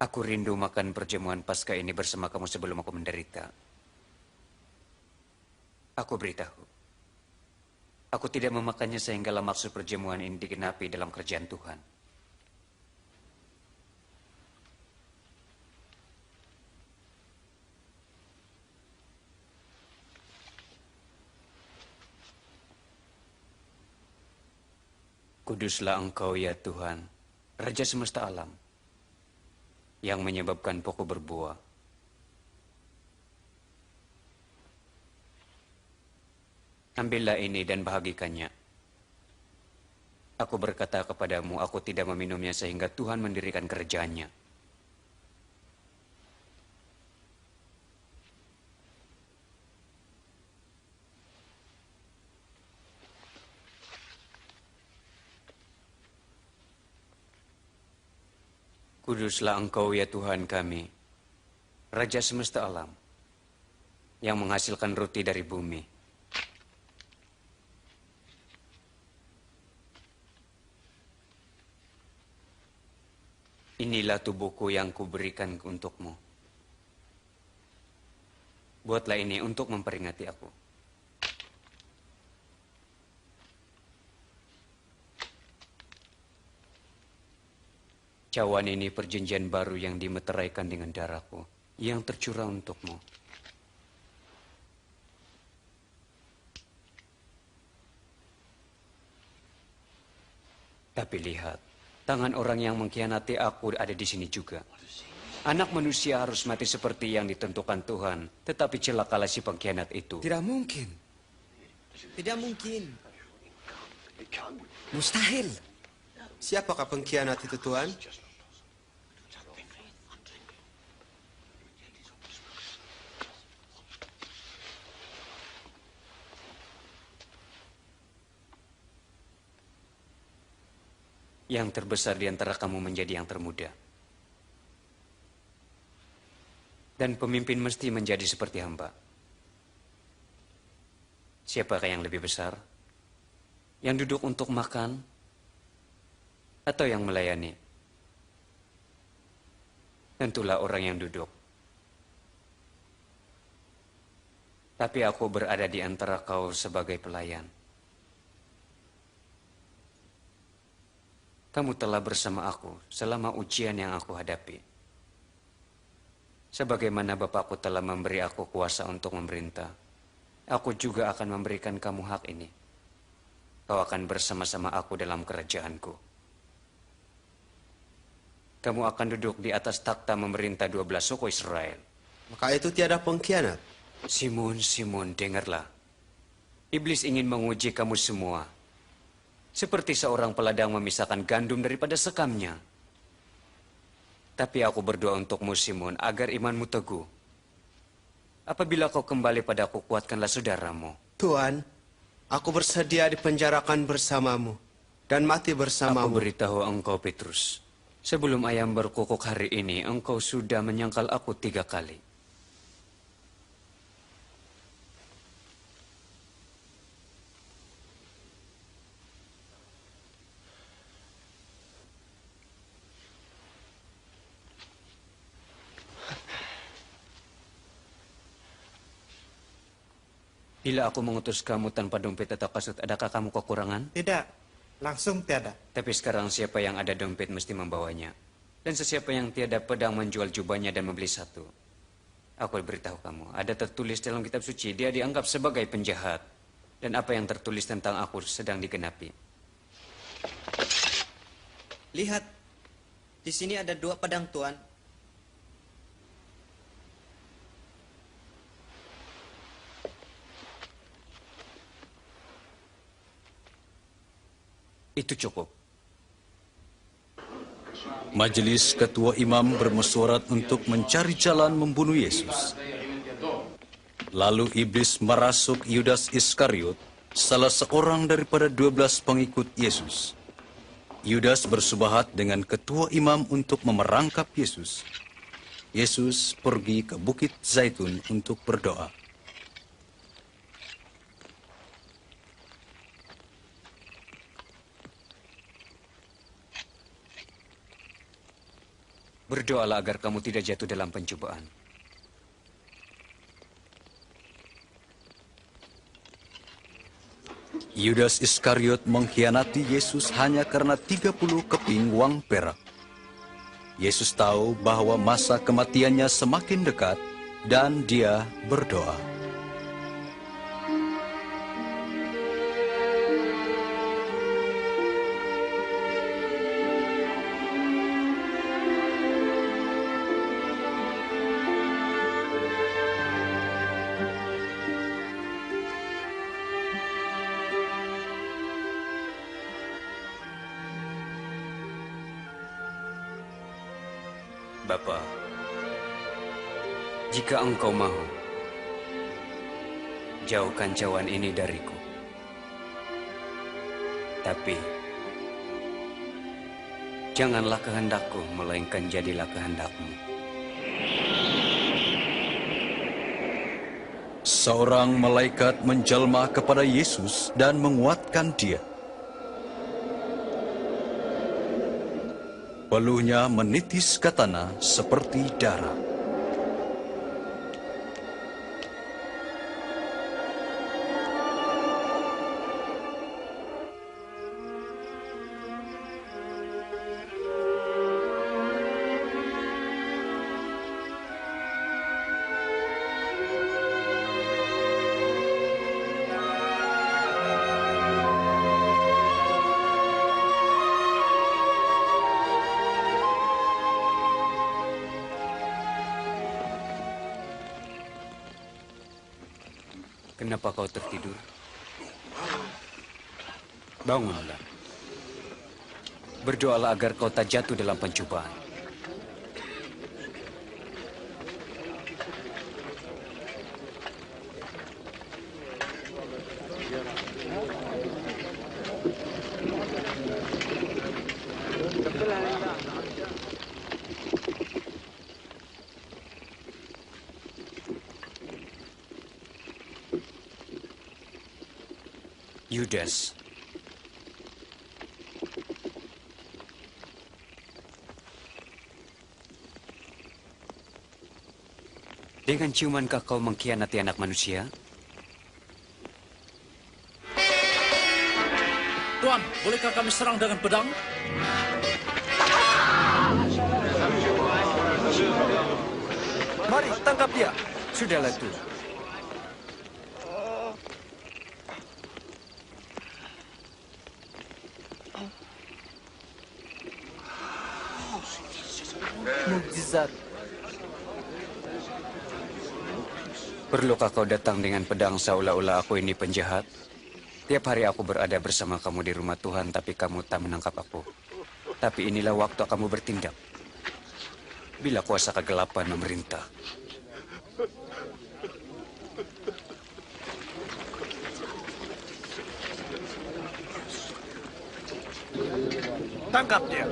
Aku rindu makan perjamuan Paskah ini bersama kamu sebelum aku menderita. Aku beritahu, aku tidak memakannya sehinggalah maksud perjamuan ini digenapi dalam kerjaan Tuhan. Kuduslah Engkau ya Tuhan, Raja semesta alam, yang menyebabkan pokok berbuah. Ambillah ini dan bahagikannya. Aku berkata kepadamu, aku tidak meminumnya sehingga Tuhan mendirikan kerajaannya. Kuduslah Engkau ya Tuhan kami, Raja semesta alam, yang menghasilkan roti dari bumi. Inilah tubuhku yang kuberikan untukmu. Buatlah ini untuk memperingati aku. Cawan ini perjanjian baru yang dimeteraikan dengan darahku, yang tercurah untukmu. Tapi lihat, tangan orang yang mengkhianati aku ada di sini juga. Anak manusia harus mati seperti yang ditentukan Tuhan, tetapi celakalah si pengkhianat itu. Tidak mungkin. Tidak mungkin. Mustahil. Siapakah pengkhianat itu, Tuhan? Yang terbesar di antara kamu menjadi yang termuda. Dan pemimpin mesti menjadi seperti hamba. Siapakah yang lebih besar? Yang duduk untuk makan? Atau yang melayani? Tentulah orang yang duduk. Tapi aku berada di antara kau sebagai pelayan. Kamu telah bersama aku selama ujian yang aku hadapi. Sebagaimana Bapakku telah memberi aku kuasa untuk memerintah, aku juga akan memberikan kamu hak ini. Kau akan bersama-sama aku dalam kerajaanku. Kamu akan duduk di atas takhta memerintah 12 suku Israel. Maka itu tiada pengkhianat. Simon, Simon, dengarlah. Iblis ingin menguji kamu semua. Seperti seorang peladang memisahkan gandum daripada sekamnya. Tapi aku berdoa untukmu, Simon, agar imanmu teguh. Apabila kau kembali padaku, kuatkanlah saudaramu. Tuhan, aku bersedia dipenjarakan bersamamu dan mati bersamamu. Aku beritahu engkau, Petrus. Sebelum ayam berkokok hari ini, engkau sudah menyangkal aku 3 kali. Bila aku mengutus kamu tanpa dompet atau kasut, adakah kamu kekurangan? Tidak, langsung tiada. Tapi sekarang siapa yang ada dompet mesti membawanya. Dan sesiapa yang tiada pedang menjual jubahnya dan membeli satu. Aku beritahu kamu, ada tertulis dalam kitab suci, dia dianggap sebagai penjahat. Dan apa yang tertulis tentang aku sedang digenapi. Lihat, di sini ada 2 pedang, Tuan. Itu cukup. Majelis ketua imam bermesuarat untuk mencari jalan membunuh Yesus. Lalu iblis merasuk Yudas Iskariot, salah seorang daripada 12 pengikut Yesus. Yudas bersubahat dengan ketua imam untuk memerangkap Yesus. Yesus pergi ke Bukit Zaitun untuk berdoa. Berdoalah agar kamu tidak jatuh dalam pencobaan. Yudas Iskariot mengkhianati Yesus hanya karena 30 keping uang perak. Yesus tahu bahwa masa kematiannya semakin dekat dan dia berdoa. Bapa, jika engkau mahu, jauhkan cawan ini dariku. Tapi, janganlah kehendakku, melainkan jadilah kehendak-Mu. Seorang malaikat menjelma kepada Yesus dan menguatkan dia. Peluhnya menitis ke tanah seperti darah. Kenapa kau tertidur? Bangunlah. Berdoalah agar kau tak jatuh dalam pencobaan. Yudas, dengan ciumankah kau mengkhianati anak manusia? Tuan, bolehkah kami serang dengan pedang? Mari, tangkap dia. Sudahlah, Tuan. Mukjizat. Perlukah kau datang dengan pedang seolah-olah aku ini penjahat? Tiap hari aku berada bersama kamu di rumah Tuhan, tapi kamu tak menangkap aku. Tapi inilah waktu kamu bertindak. Bila kuasa kegelapan memerintah. Tangkap dia.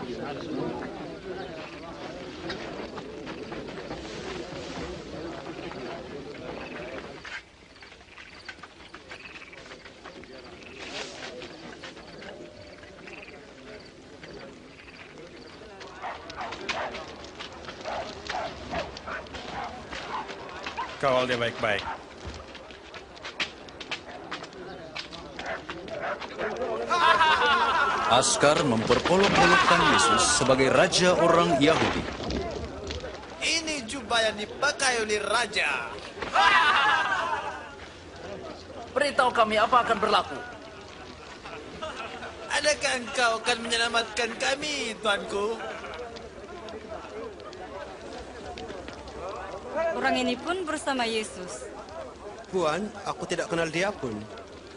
Kawal dia baik-baik. Askar memperolok-olokkan Yesus sebagai raja orang Yahudi. Ini jubah yang dipakai oleh raja. Beritahu kami apa akan berlaku. Adakah engkau akan menyelamatkan kami, tuanku? Orang ini pun bersama Yesus. Puan, aku tidak kenal dia pun.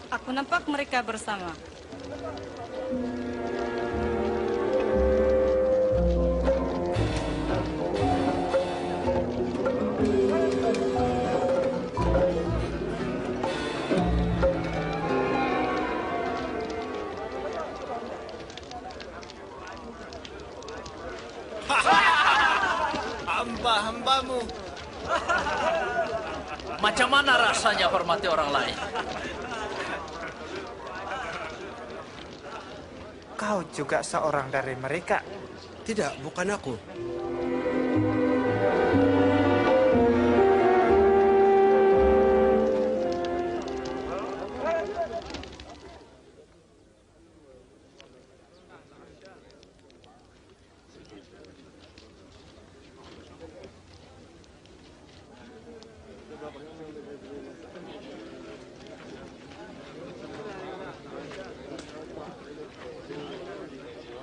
Aku nampak mereka bersama. Hamba-hambamu. Macam mana rasanya hormati orang lain? Kau juga seorang dari mereka. Tidak, bukan aku.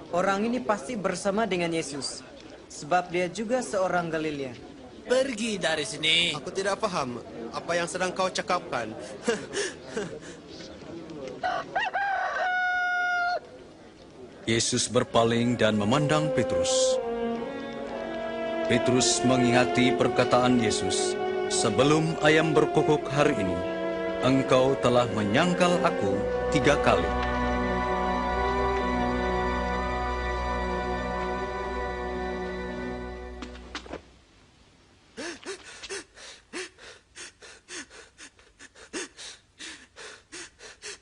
Orang ini pasti bersama dengan Yesus, sebab dia juga seorang Galilea. Pergi dari sini. Aku tidak paham apa yang sedang kau cakapkan. Yesus berpaling dan memandang Petrus. Petrus mengingati perkataan Yesus, "Sebelum ayam berkokok hari ini, engkau telah menyangkal aku 3 kali."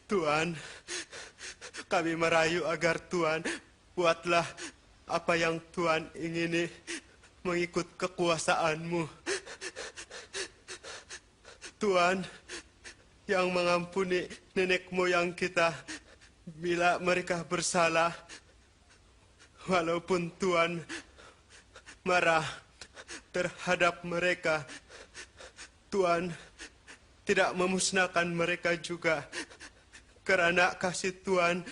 Tuhan, kami merayu agar Tuhan buatlah apa yang Tuhan ingini mengikut kekuasaan-Mu. Tuhan, yang mengampuni nenek moyang kita bila mereka bersalah, walaupun Tuhan marah terhadap mereka, Tuhan tidak memusnahkan mereka juga. Karena kasih Tuhan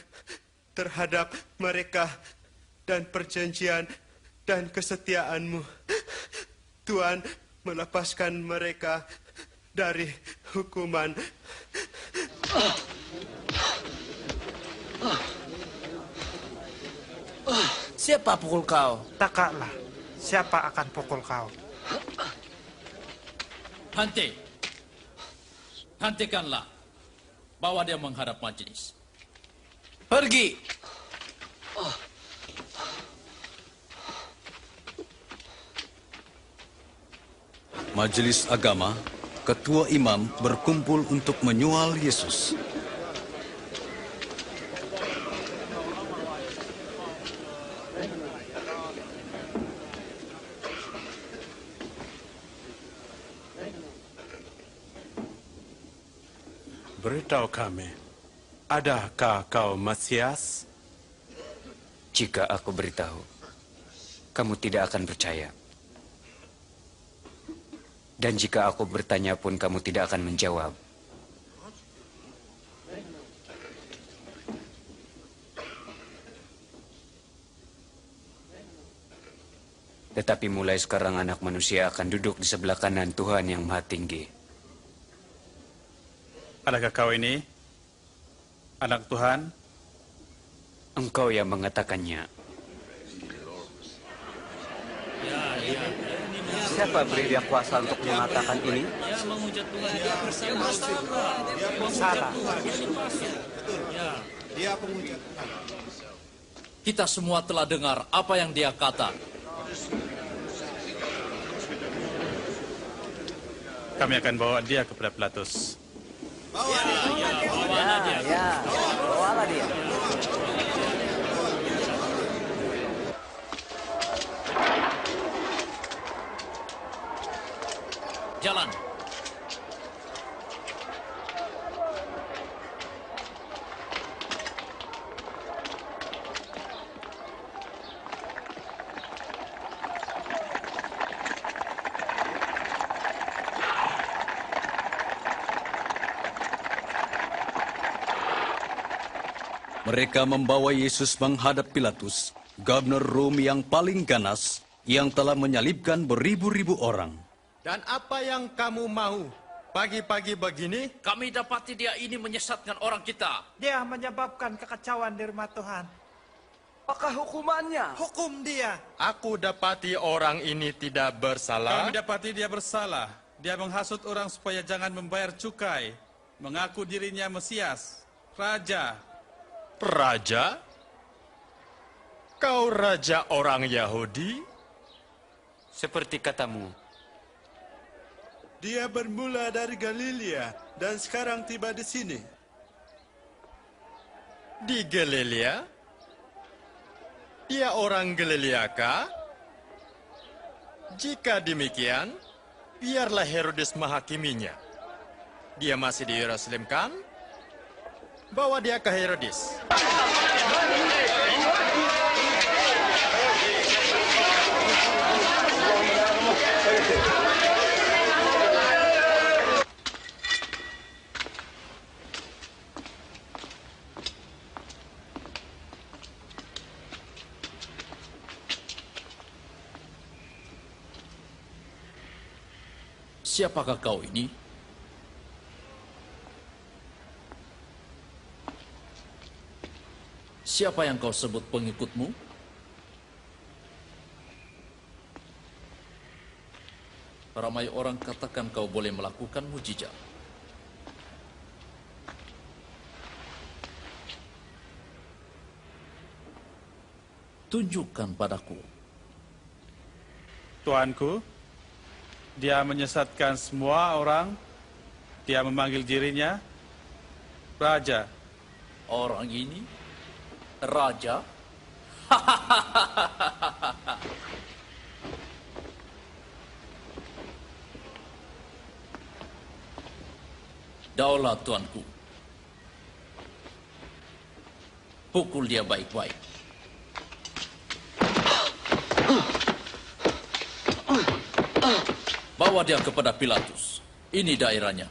terhadap mereka dan perjanjian dan kesetiaan-Mu, Tuhan melepaskan mereka dari hukuman. Siapa pukul kau? Takaklah, siapa akan pukul kau? Hentikanlah. Bawa dia menghadap majelis. Pergi. Majelis agama, ketua imam berkumpul untuk menyual Yesus. Beritahu kami, adakah kau Mesias? Jika aku beritahu, kamu tidak akan percaya. Dan jika aku bertanya pun kamu tidak akan menjawab. Tetapi mulai sekarang anak manusia akan duduk di sebelah kanan Tuhan yang Maha Tinggi. Adakah kau ini anak Tuhan? Engkau yang mengatakannya. Siapa beri dia kuasa untuk mengatakan ini? Salah. Dia penghujat. Kita semua telah dengar apa yang dia kata. Kami akan bawa dia kepada Pilatus. Bawalah dia. Jalan. Mereka membawa Yesus menghadap Pilatus, gubernur Rom yang paling ganas, yang telah menyalibkan beribu-ribu orang. Dan apa yang kamu mau? Pagi-pagi begini? Kami dapati dia ini menyesatkan orang kita. Dia menyebabkan kekacauan di rumah Tuhan. Apakah hukumannya? Hukum dia. Aku dapati orang ini tidak bersalah. Kami dapati dia bersalah. Dia menghasut orang supaya jangan membayar cukai. Mengaku dirinya Mesias, Raja. Raja? Kau raja orang Yahudi? Seperti katamu. Dia bermula dari Galilea dan sekarang tiba di sini. Di Galilea? Dia orang Galilea kah? Jika demikian, biarlah Herodes menghakiminya. Dia masih di Yerusalem kan? Bawa dia ke Herodes. Siapakah kau ini? Siapa yang kau sebut pengikutmu? Ramai orang katakan kau boleh melakukan mujizat. Tunjukkan padaku. Tuanku, dia menyesatkan semua orang. Dia memanggil dirinya raja. Orang ini raja? Daulat tuanku. Pukul dia baik-baik. Bawa dia kepada Pilatus. Ini daerahnya.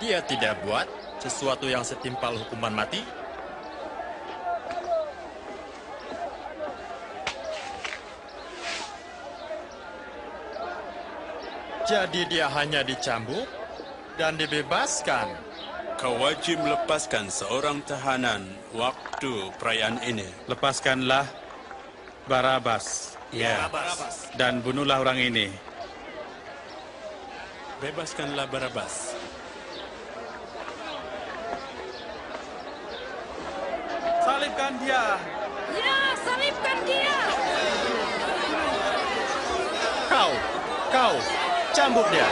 Dia tidak buat sesuatu yang setimpal hukuman mati? Jadi dia hanya dicambuk dan dibebaskan. Kau wajib melepaskan seorang tahanan waktu perayaan ini. Lepaskanlah Barabas. Ya. Dan bunuhlah orang ini. Bebaskanlah Barabas. Salibkan dia. Ya, salibkan dia. Kau, cambuk dia.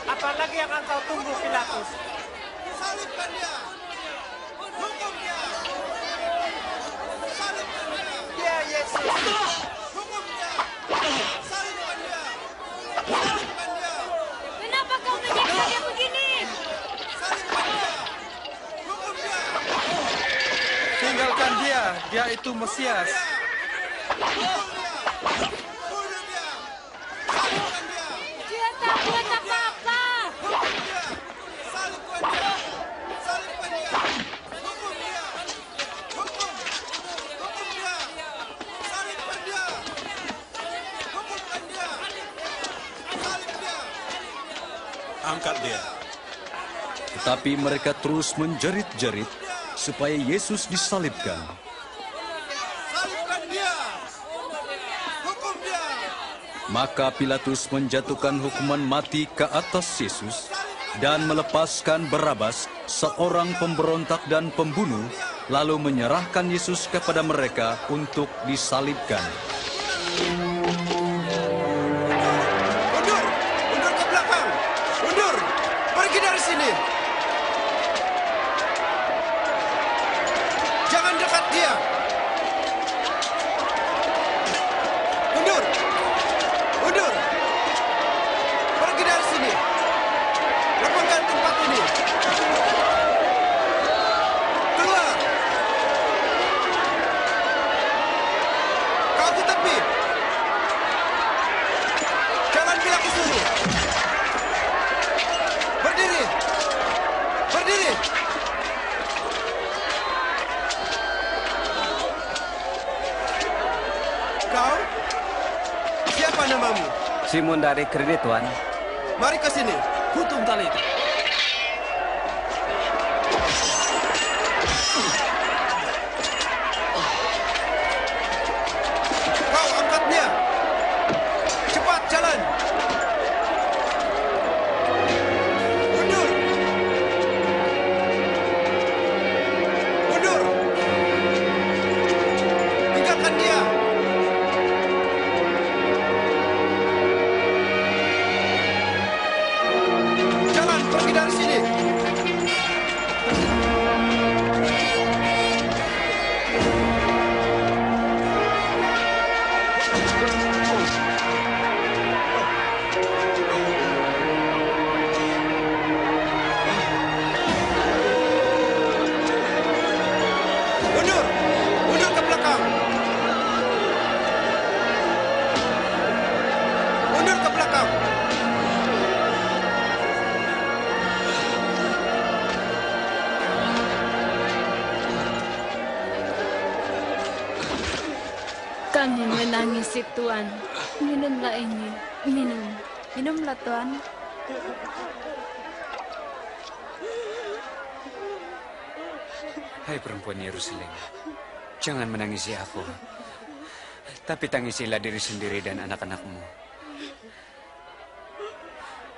Apalagi yang akan kau tunggu, Pilatus? Salibkan dia. Hukum dia. Salibkan dia. Dia Yesus. Hukum dia. Salibkan dia. Salibkan dia. Kenapa kau menyiksa dia begini? Salibkan dia. Hukum dia. Tinggalkan dia. Dia itu Mesias. Hukum dia. Bunuh dia. Salibkan dia. Dia tak buat apa-apa. Hukum dia. Salibkan dia. Salibkan dia. Hukum dia. Hukum. Hukum dia. Salibkan dia. Hukumkan dia. Salib dia. Angkat dia. Tetapi mereka terus menjerit-jerit supaya Yesus disalibkan. Salibkan dia. Hukum dia. Maka Pilatus menjatuhkan hukuman mati ke atas Yesus dan melepaskan Barabas, seorang pemberontak dan pembunuh, lalu menyerahkan Yesus kepada mereka untuk disalibkan. Mundur! Mundur ke belakang! Mundur! Pergi dari sini! Jangan dekat dia! Mundur! Mundur! Pergi dari sini! Lapangkan tempat ini! Keluar! Kau ke tepi! Jangan bilang ke sini! Berdiri! Berdiri! Kau? Siapa namamu? Simon dari Krede, Tuan. Mari ke sini. Hukum tali itu. Kau angkat dia. Cepat jalan. Mundur. menangis si Tuan. Minumlah ini. Minum. Minumlah Tuan. Hai perempuan Yerusalem, jangan menangisi aku, tapi tangisilah diri sendiri dan anak-anakmu.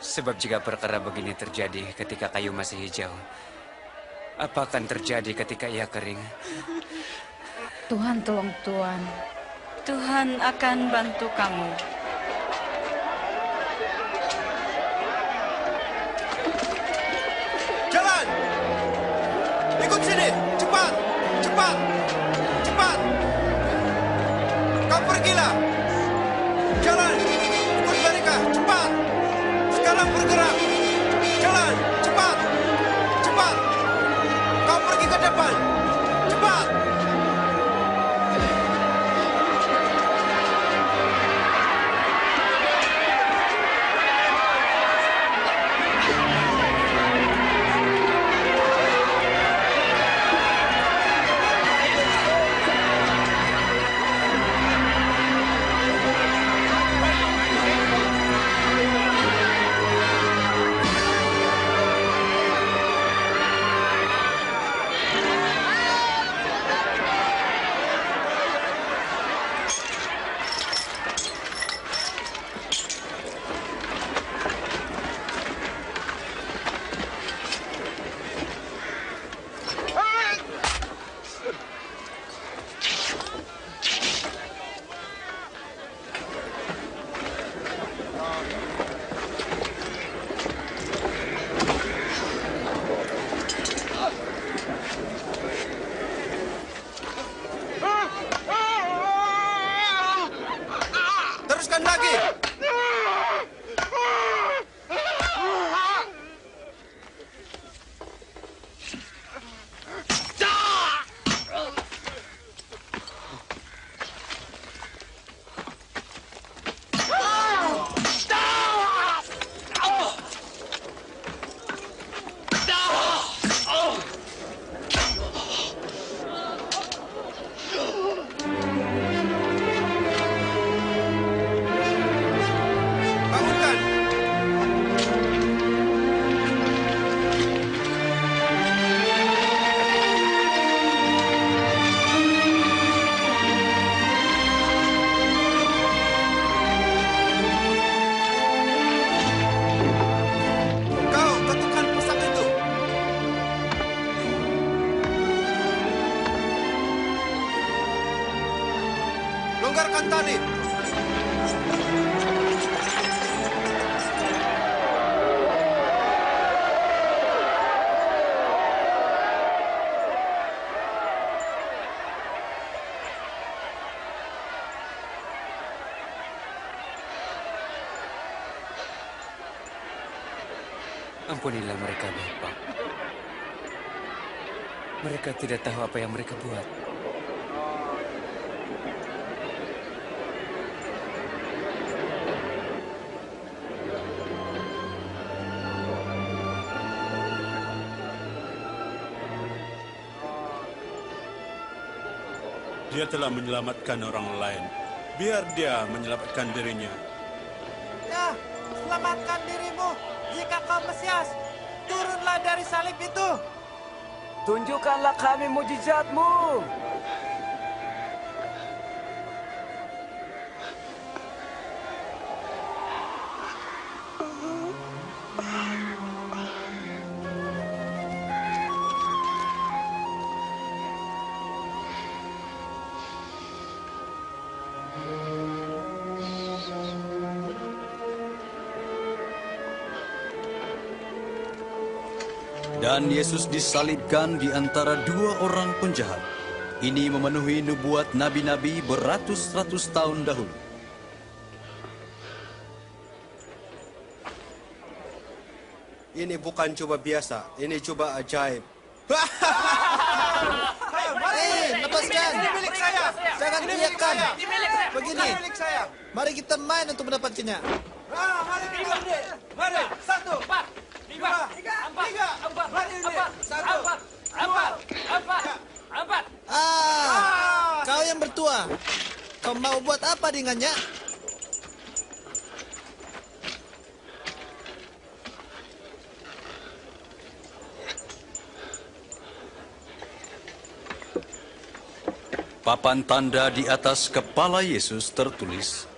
Sebab jika perkara begini terjadi ketika kayu masih hijau, apa akan terjadi ketika ia kering? Tuhan tolong Tuan. Tuhan akan bantu kamu. Jalan! Ikut sini! Cepat! Cepat! Cepat! Kau pergilah! Jalan! Ikut mereka! Cepat! Sekarang bergerak! Jalan! Cepat! Cepat! Kau pergi ke depan! Cepat! Teruskan lagi! Bangunkan! Kau ketukkan pusat itu! Longgarkan tali! Ampunilah mereka, Bapak. Mereka tidak tahu apa yang mereka buat. Dia telah menyelamatkan orang lain. Biar dia menyelamatkan dirinya. Ya, selamatkan dirimu. Jika kau Mesias, turunlah dari salib itu. Tunjukkanlah kami mujizatmu. Dan Yesus disalibkan di antara dua orang penjahat. Ini memenuhi nubuat nabi-nabi beratus-ratus tahun dahulu. Ini bukan coba biasa, ini coba ajaib. Hei, lepaskan! Ini milik saya! Jangan Ini milik teriakkan! saya! Ini milik saya! Begini. Ini milik saya! Mari kita main untuk mendapatkannya. Mari kita mari! 1, 4, 5, 3, 4, mari ini! 1, 4, 4. Kau yang bertua. Kau mau buat apa dengannya? Papan tanda di atas kepala Yesus tertulis,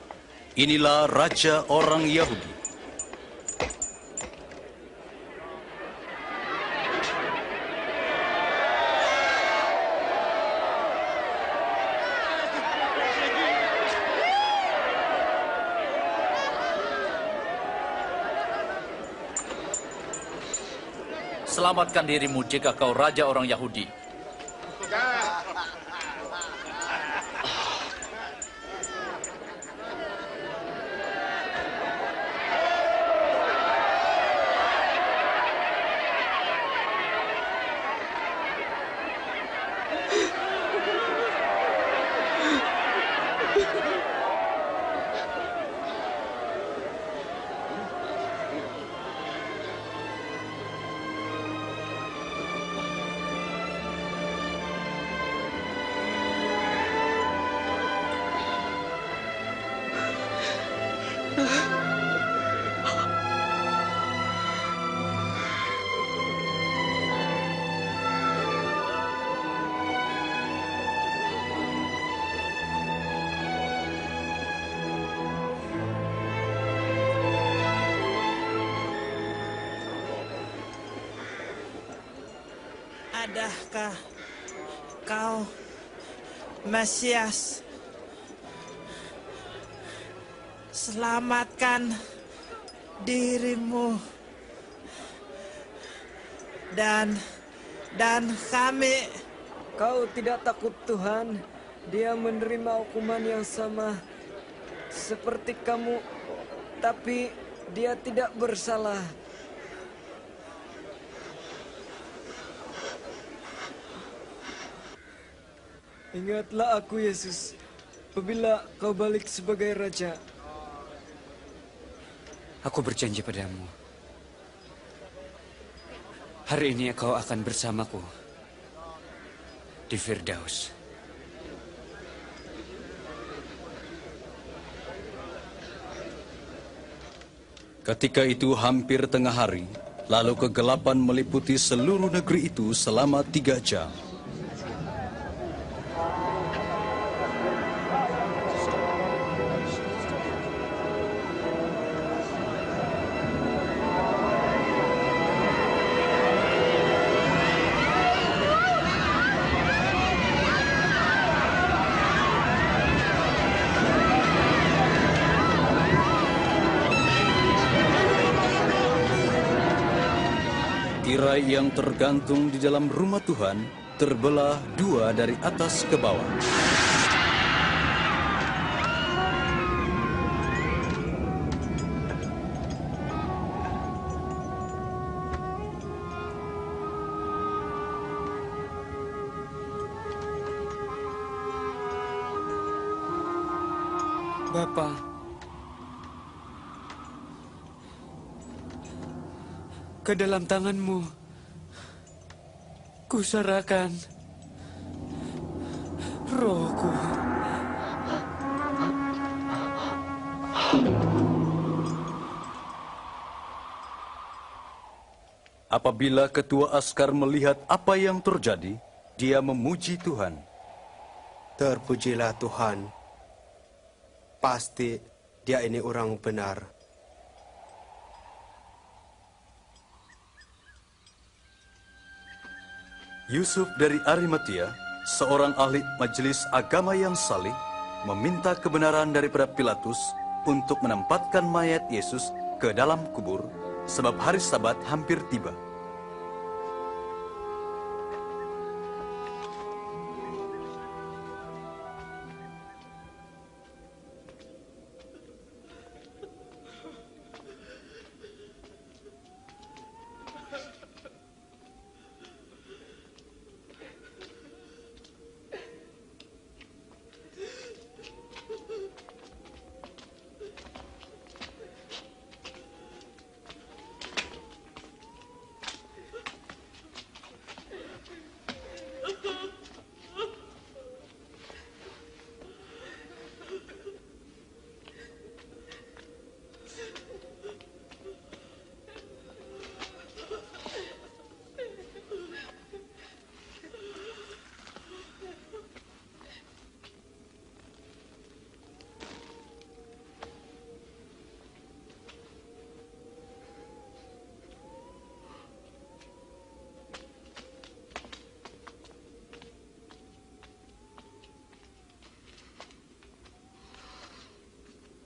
"Inilah Raja orang Yahudi." Selamatkan dirimu jika kau raja orang Yahudi. Adakah kau Mesias? Selamatkan dirimu dan kami. Kau tidak takut Tuhan? Dia menerima hukuman yang sama seperti kamu, tapi dia tidak bersalah. Ingatlah aku, Yesus, apabila kau balik sebagai Raja. Aku berjanji padamu, hari ini kau akan bersamaku di Firdaus. Ketika itu hampir tengah hari, lalu kegelapan meliputi seluruh negeri itu selama 3 jam. Tirai yang tergantung di dalam rumah Tuhan terbelah 2 dari atas ke bawah. Bapa, ke dalam tangan-Mu kuserahkan rohku. Apabila ketua askar melihat apa yang terjadi, dia memuji Tuhan. Terpujilah Tuhan. Pasti dia ini orang benar. Yusuf dari Arimatia, seorang ahli majelis agama yang saleh, meminta kebenaran daripada Pilatus untuk menempatkan mayat Yesus ke dalam kubur, sebab hari Sabat hampir tiba.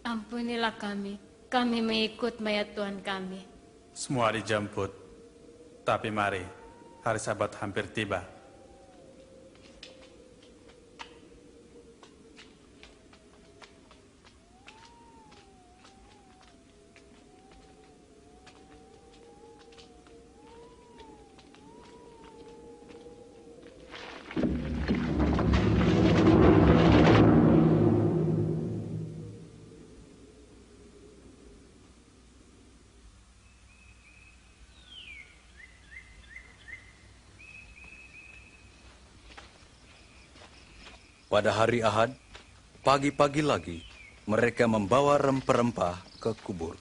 Ampunilah kami mengikut mayat Tuhan kami. Semua dijemput. Tapi mari, hari Sabat hampir tiba. Pada hari Ahad, pagi-pagi lagi, mereka membawa rempah-rempah ke kubur.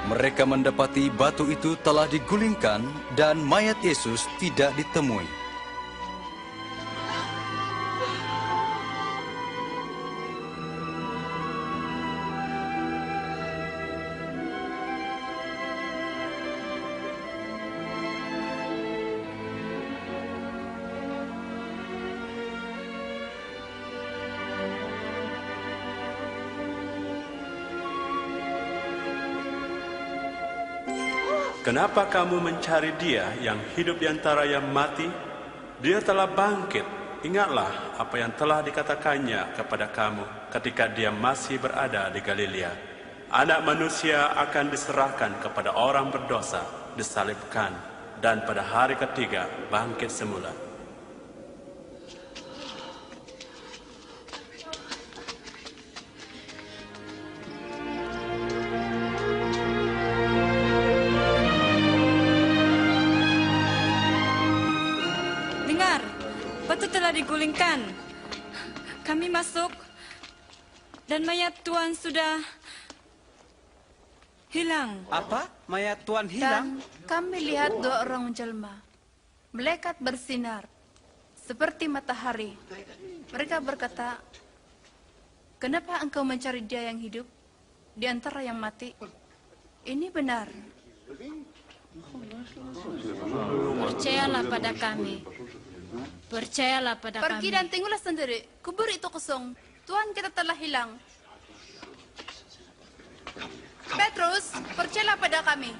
Mereka mendapati batu itu telah digulingkan dan mayat Yesus tidak ditemui. Kenapa kamu mencari dia yang hidup di antara yang mati? Dia telah bangkit. Ingatlah apa yang telah dikatakannya kepada kamu ketika dia masih berada di Galilea. Anak manusia akan diserahkan kepada orang berdosa, disalibkan, dan pada hari ketiga bangkit semula. Digulingkan. Kami masuk dan mayat Tuhan sudah hilang. Apa? Mayat Tuhan hilang? Dan kami lihat dua orang menjelma, melekat bersinar seperti matahari. Mereka berkata, "Kenapa engkau mencari dia yang hidup di antara yang mati?" Ini benar. Percayalah pada kami. Percayalah pada kami. Pergi dan tengoklah sendiri. Kubur itu kosong. Tuhan kita telah hilang. Petrus, percayalah pada kami.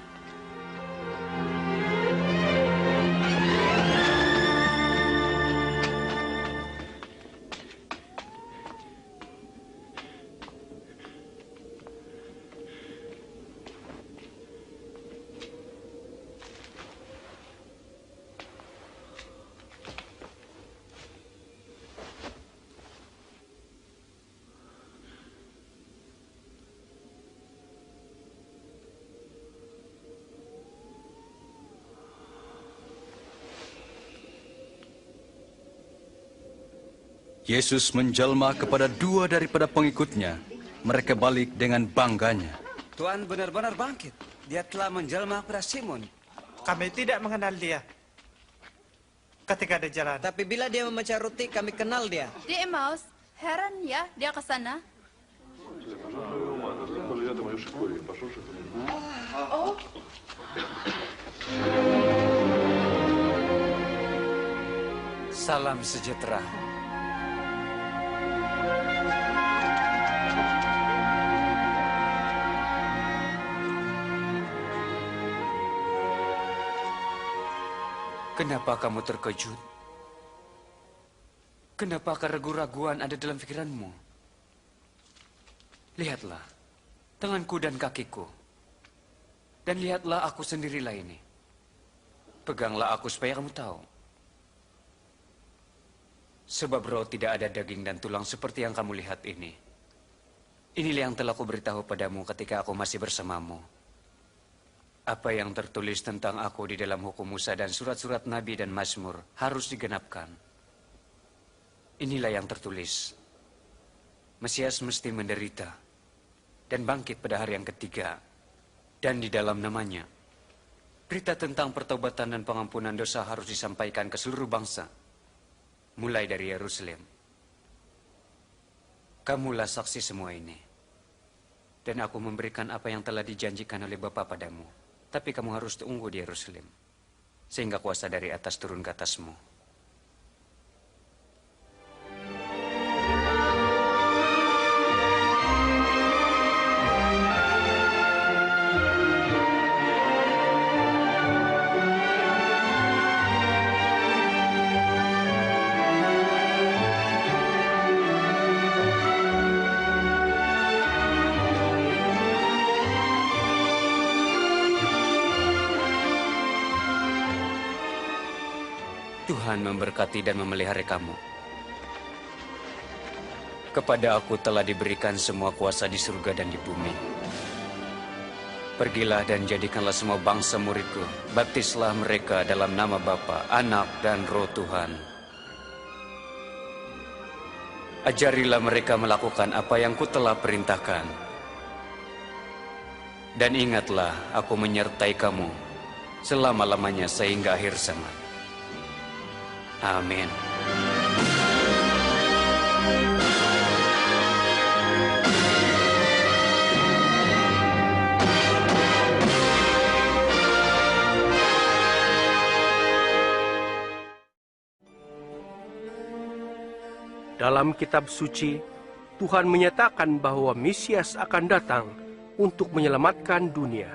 Yesus menjelma kepada dua daripada pengikutnya. Mereka balik dengan bangganya. Tuhan benar-benar bangkit. Dia telah menjelma kepada Simon. Kami tidak mengenal dia ketika di jalan. Tapi bila dia memecah roti, kami kenal dia. Di Emmaus, heran ya dia ke sana. Salam sejahtera. Kenapa kamu terkejut? Kenapa keraguan-raguan ada dalam pikiranmu? Lihatlah, tanganku dan kakiku. Dan lihatlah aku sendirilah ini. Peganglah aku supaya kamu tahu. Sebab roh tidak ada daging dan tulang seperti yang kamu lihat ini. Inilah yang telah kuberitahu padamu ketika aku masih bersamamu. Apa yang tertulis tentang aku di dalam hukum Musa dan surat-surat Nabi dan Mazmur harus digenapkan. Inilah yang tertulis. Mesias mesti menderita dan bangkit pada hari yang ketiga. Dan di dalam namanya, berita tentang pertobatan dan pengampunan dosa harus disampaikan ke seluruh bangsa, mulai dari Yerusalem. Kamulah saksi semua ini. Dan aku memberikan apa yang telah dijanjikan oleh Bapa padamu. Tapi kamu harus tunggu di Yerusalem, sehingga kuasa dari atas turun ke atasmu. Tuhan memberkati dan memelihara kamu. Kepada aku telah diberikan semua kuasa di surga dan di bumi. Pergilah dan jadikanlah semua bangsa muridku. Baptislah mereka dalam nama Bapa, Anak, dan Roh Tuhan. Ajarilah mereka melakukan apa yang kutelah perintahkan. Dan ingatlah, aku menyertai kamu selama-lamanya sehingga akhir zaman. Amin. Dalam kitab suci, Tuhan menyatakan bahwa Mesias akan datang untuk menyelamatkan dunia.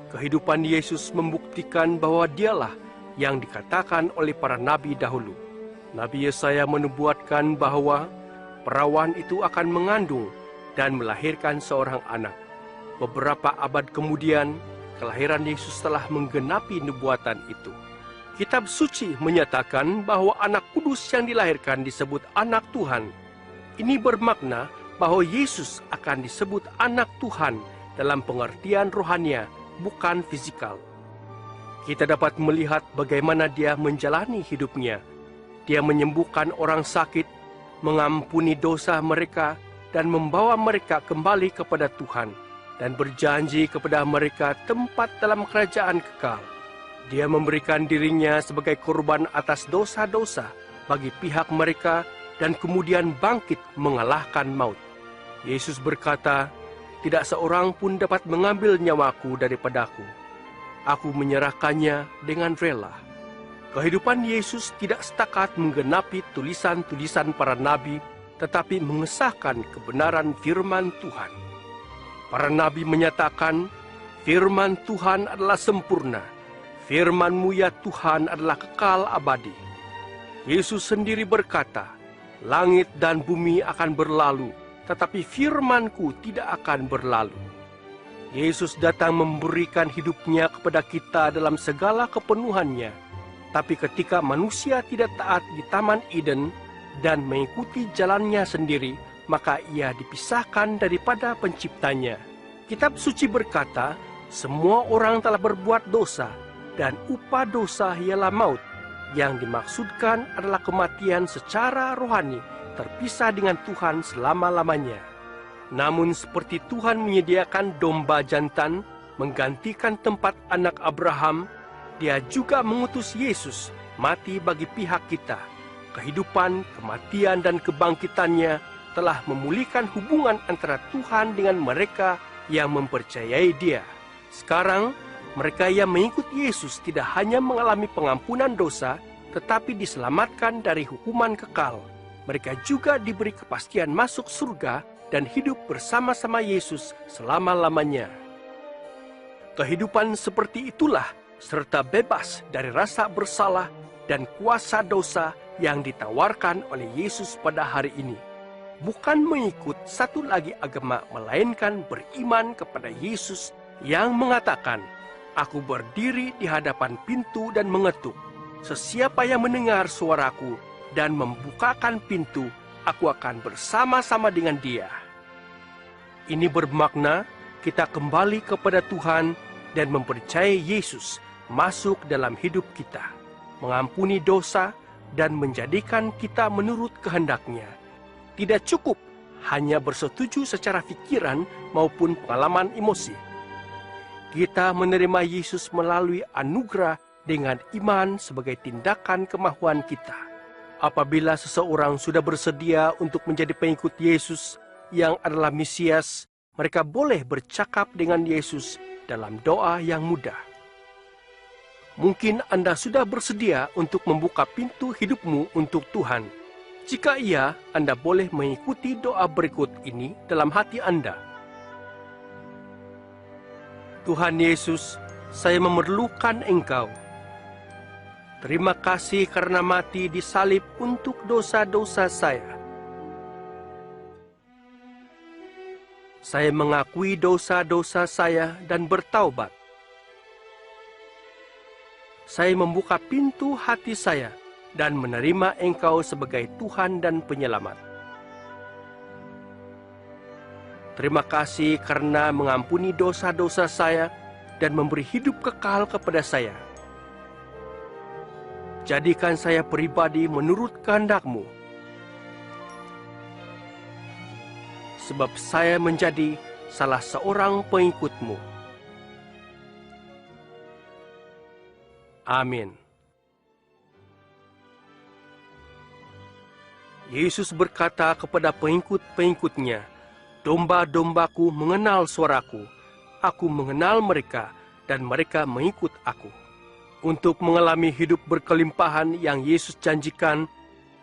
Kehidupan Yesus membuktikan bahwa dialah yang dikatakan oleh para nabi dahulu. Nabi Yesaya menubuatkan bahwa perawan itu akan mengandung dan melahirkan seorang anak. Beberapa abad kemudian, kelahiran Yesus telah menggenapi nubuatan itu. Kitab suci menyatakan bahwa anak kudus yang dilahirkan disebut anak Tuhan. Ini bermakna bahwa Yesus akan disebut anak Tuhan dalam pengertian rohania, bukan fisikal. Kita dapat melihat bagaimana dia menjalani hidupnya. Dia menyembuhkan orang sakit, mengampuni dosa mereka, dan membawa mereka kembali kepada Tuhan, dan berjanji kepada mereka tempat dalam kerajaan kekal. Dia memberikan dirinya sebagai korban atas dosa-dosa bagi pihak mereka dan kemudian bangkit mengalahkan maut. Yesus berkata, "Tidak seorang pun dapat mengambil nyawaku daripadaku. Aku menyerahkannya dengan rela." Kehidupan Yesus tidak setakat menggenapi tulisan-tulisan para nabi, tetapi mengesahkan kebenaran firman Tuhan. Para nabi menyatakan, "Firman Tuhan adalah sempurna. Firman-Mu ya Tuhan adalah kekal abadi." Yesus sendiri berkata, "Langit dan bumi akan berlalu, tetapi firman-Ku tidak akan berlalu." Yesus datang memberikan hidupnya kepada kita dalam segala kepenuhannya. Tapi ketika manusia tidak taat di Taman Eden dan mengikuti jalannya sendiri, maka ia dipisahkan daripada penciptanya. Kitab suci berkata, semua orang telah berbuat dosa, dan upah dosa ialah maut. Yang dimaksudkan adalah kematian secara rohani, terpisah dengan Tuhan selama-lamanya. Namun seperti Tuhan menyediakan domba jantan menggantikan tempat anak Abraham, Dia juga mengutus Yesus mati bagi pihak kita. Kehidupan, kematian, dan kebangkitannya telah memulihkan hubungan antara Tuhan dengan mereka yang mempercayai Dia. Sekarang, mereka yang mengikuti Yesus tidak hanya mengalami pengampunan dosa, tetapi diselamatkan dari hukuman kekal. Mereka juga diberi kepastian masuk surga dan hidup bersama-sama Yesus selama-lamanya. Kehidupan seperti itulah, serta bebas dari rasa bersalah dan kuasa dosa yang ditawarkan oleh Yesus pada hari ini. Bukan mengikut satu lagi agama, melainkan beriman kepada Yesus yang mengatakan, "Aku berdiri di hadapan pintu dan mengetuk. Sesiapa yang mendengar suaraku dan membukakan pintu, aku akan bersama-sama dengan dia." Ini bermakna kita kembali kepada Tuhan dan mempercayai Yesus masuk dalam hidup kita, mengampuni dosa dan menjadikan kita menurut kehendak-Nya. Tidak cukup hanya bersetuju secara pikiran maupun pengalaman emosi. Kita menerima Yesus melalui anugerah dengan iman sebagai tindakan kemahuan kita. Apabila seseorang sudah bersedia untuk menjadi pengikut Yesus yang adalah Mesias, mereka boleh bercakap dengan Yesus dalam doa yang mudah. Mungkin Anda sudah bersedia untuk membuka pintu hidupmu untuk Tuhan. Jika iya, Anda boleh mengikuti doa berikut ini dalam hati Anda. Tuhan Yesus, saya memerlukan Engkau. Terima kasih karena mati di salib untuk dosa-dosa saya. Saya mengakui dosa-dosa saya dan bertaubat. saya membuka pintu hati saya dan menerima Engkau sebagai Tuhan dan Penyelamat. Terima kasih karena mengampuni dosa-dosa saya dan memberi hidup kekal kepada saya. Jadikan saya pribadi menurut kehendak-Mu, sebab saya menjadi salah seorang pengikut-Mu. Amin. Yesus berkata kepada pengikut-pengikutnya, "Domba-dombaku mengenal suaraku, aku mengenal mereka, dan mereka mengikut aku." Untuk mengalami hidup berkelimpahan yang Yesus janjikan,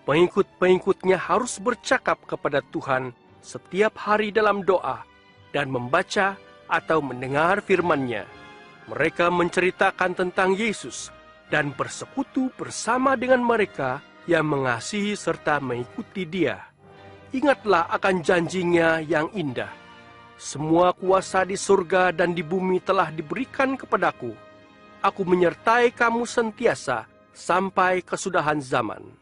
pengikut-pengikutnya harus bercakap kepada Tuhan setiap hari dalam doa dan membaca atau mendengar firman-Nya. Mereka menceritakan tentang Yesus dan bersekutu bersama dengan mereka yang mengasihi serta mengikuti Dia. Ingatlah akan janjinya yang indah. Semua kuasa di surga dan di bumi telah diberikan kepadaku. Aku menyertai kamu sentiasa sampai kesudahan zaman.